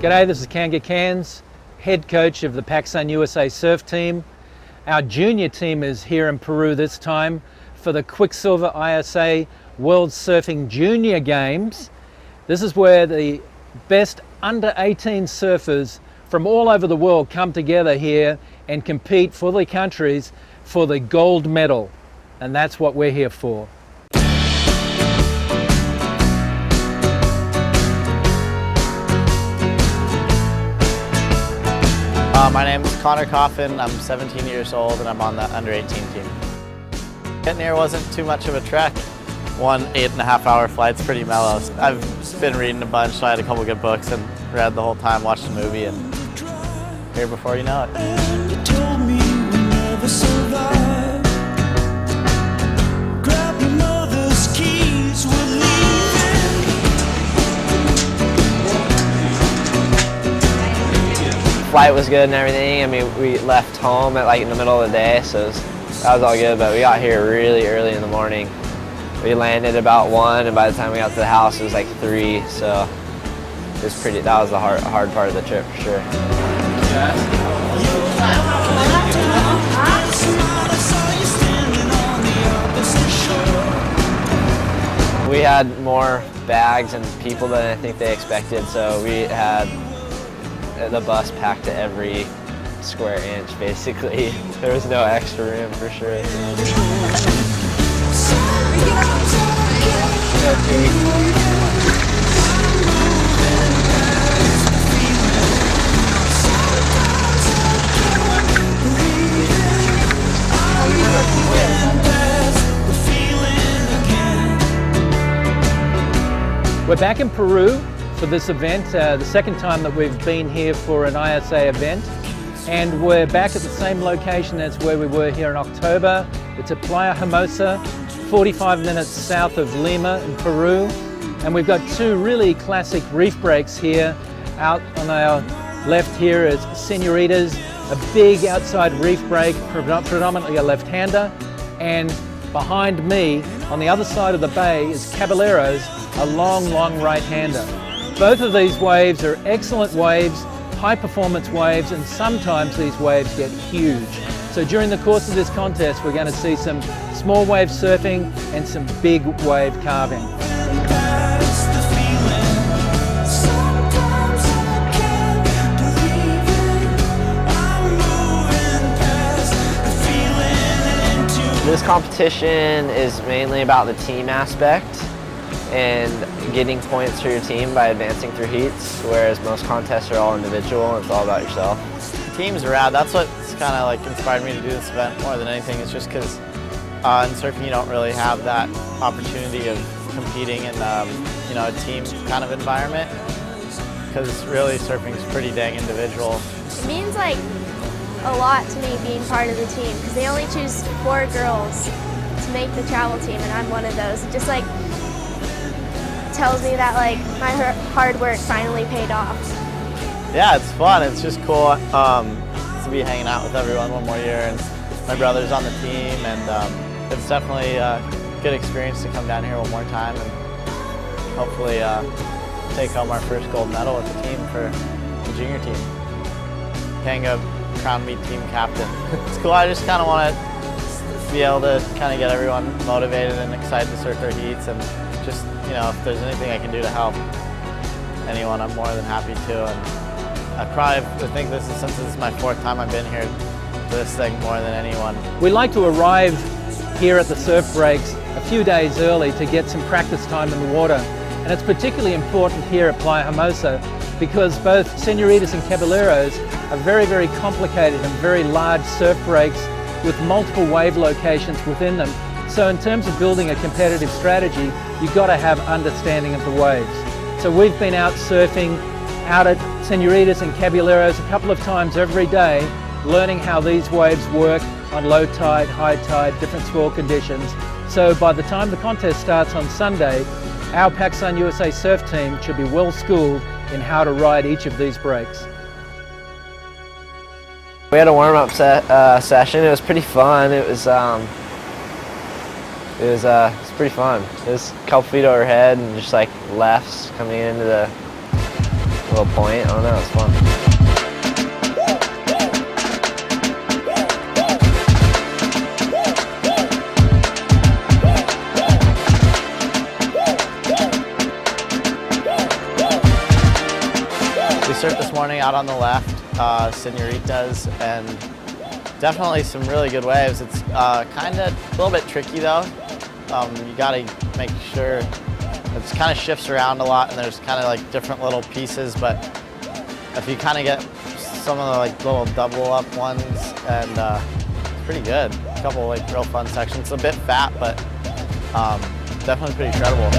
G'day, this is Kanga Cairns, head coach of the Pacsun USA surf team. Our junior team is here in Peru this time for the Quicksilver ISA World Surfing Junior Games. This is where the best under 18 surfers from all over the world come together here and compete for the countries for the gold medal. And that's what we're here for. My name is Connor Coffin. I'm 17 years old and I'm on the under 18 team. Getting here wasn't too much of a trek. 1 8.5-hour flight's pretty mellow. I've been reading a bunch, so I had a couple good books and read the whole time, watched the movie, and here before you know it. You told me we'll never survive. Grab your mother's keys, we're leaving. Flight was good and everything. I mean, we left home at in the middle of the day, so that was all good, but we got here really early in the morning. We landed about 1, and by the time we got to the house, it was like 3, so it was that was the hard part of the trip for sure. We had more bags and people than I think they expected, so we had the bus packed to every square inch, basically. There was no extra room for sure. We're back in Peru for this event, the second time that we've been here for an ISA event, and we're back at the same location as where we were here in October. It's at Playa Hermosa, 45 minutes south of Lima in Peru, and we've got 2 really classic reef breaks here. Out on our left here is Senoritas, a big outside reef break, predominantly a left-hander, and behind me on the other side of the bay is Caballeros, a long right-hander. Both of these waves are excellent waves, high performance waves, and sometimes these waves get huge. So during the course of this contest, we're going to see some small wave surfing and some big wave carving. This competition is mainly about the team aspect and getting points for your team by advancing through heats, whereas most contests are all individual and it's all about yourself. Teams are rad. That's what's kind of inspired me to do this event more than anything. It's just because in surfing you don't really have that opportunity of competing in a team kind of environment, because really surfing is pretty dang individual. It means a lot to me being part of the team, because they only choose 4 girls to make the travel team, and I'm one of those. It just tells me that my hard work finally paid off. Yeah, it's fun. It's just cool to be hanging out with everyone one more year, and my brother's on the team, and it's definitely a good experience to come down here one more time and hopefully take home our first gold medal with the team for the junior team. Kanga crowned me team captain. It's cool. I just kind of want to be able to kind of get everyone motivated and excited to surf their heats, and just, if there's anything I can do to help anyone, I'm more than happy to. And I probably think since this is my 4th time I've been here to this thing more than anyone. We like to arrive here at the surf breaks a few days early to get some practice time in the water. And it's particularly important here at Playa Hermosa because both Senoritas and Caballeros are very complicated and very large surf breaks with multiple wave locations within them. So in terms of building a competitive strategy, you've got to have understanding of the waves. So we've been out surfing out at Senoritas and Caballeros a couple of times every day, learning how these waves work on low tide, high tide, different swell conditions. So by the time the contest starts on Sunday, our Pacsun USA surf team should be well schooled in how to ride each of these breaks. We had a warm-up session. It was pretty fun. It was pretty fun. It was a couple feet overhead and just lefts coming into the little point. I don't know, it's fun. We surfed this morning out on the left, Senoritas, and definitely some really good waves. It's kind of a little bit tricky though. You got to make sure it kind of shifts around a lot, and there's kind of like different little pieces. But if you kind of get some of the like little double up ones, and it's pretty good. A couple like real fun sections. It's a bit fat, but definitely pretty credible.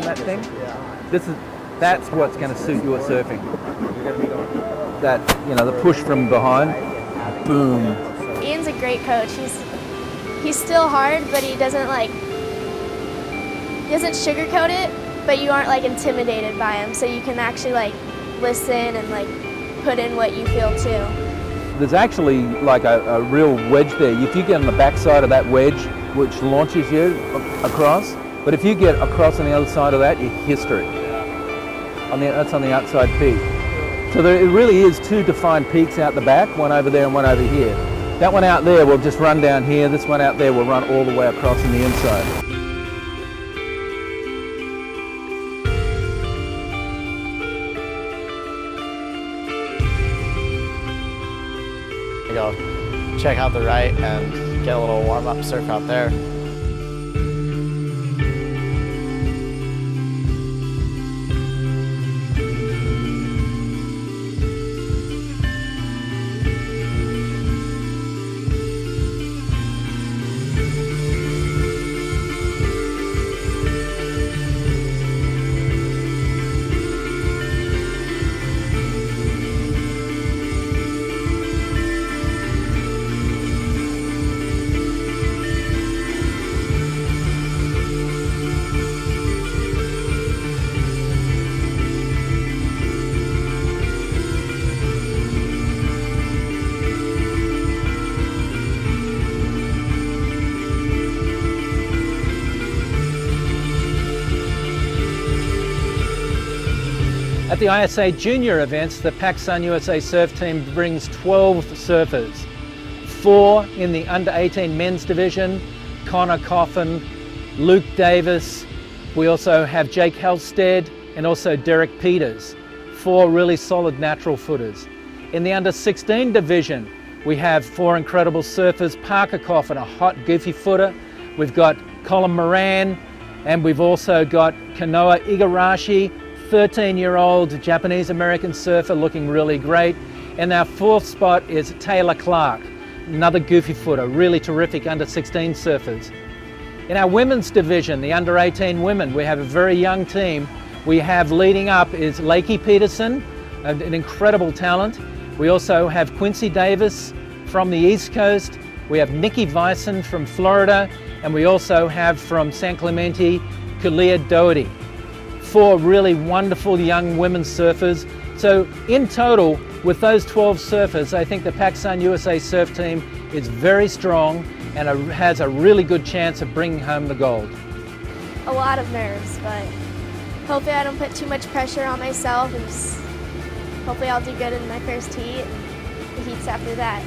That thing? That's what's going to suit your surfing. That, you know, the push from behind, boom. Ian's a great coach. He's still hard, but he doesn't sugarcoat it, but you aren't like intimidated by him, so you can actually like listen and like put in what you feel too. There's actually like a real wedge there. If you get on the backside of that wedge, which launches you across, but if you get across on the other side of that, you're history. That's on the outside peak. So it really is two defined peaks out the back, one over there and one over here. That one out there will just run down here. This one out there will run all the way across on the inside. Go check out the right and get a little warm-up surf out there. At the ISA Junior events, the Pacsun USA surf team brings 12 surfers. 4 in the under 18 men's division, Connor Coffin, Luke Davis. We also have Jake Halstead and also Derek Peters. 4 really solid natural footers. In the under 16 division, we have 4 incredible surfers, Parker Coffin, a hot goofy footer. We've got Colin Moran, and we've also got Kanoa Igarashi, 13-year-old Japanese-American surfer looking really great. And our 4th spot is Taylor Clark, another goofy footer, really terrific under 16 surfers. In our women's division, the under 18 women, we have a very young team. We have leading up is Lakey Peterson, an incredible talent. We also have Quincy Davis from the East Coast. We have Nikki Vyson from Florida, and we also have from San Clemente, Kalia Doherty. 4 really wonderful young women surfers. So in total, with those 12 surfers, I think the Pacsun USA surf team is very strong and has a really good chance of bringing home the gold. A lot of nerves, but hopefully I don't put too much pressure on myself, and just hopefully I'll do good in my first heat and the heats after that.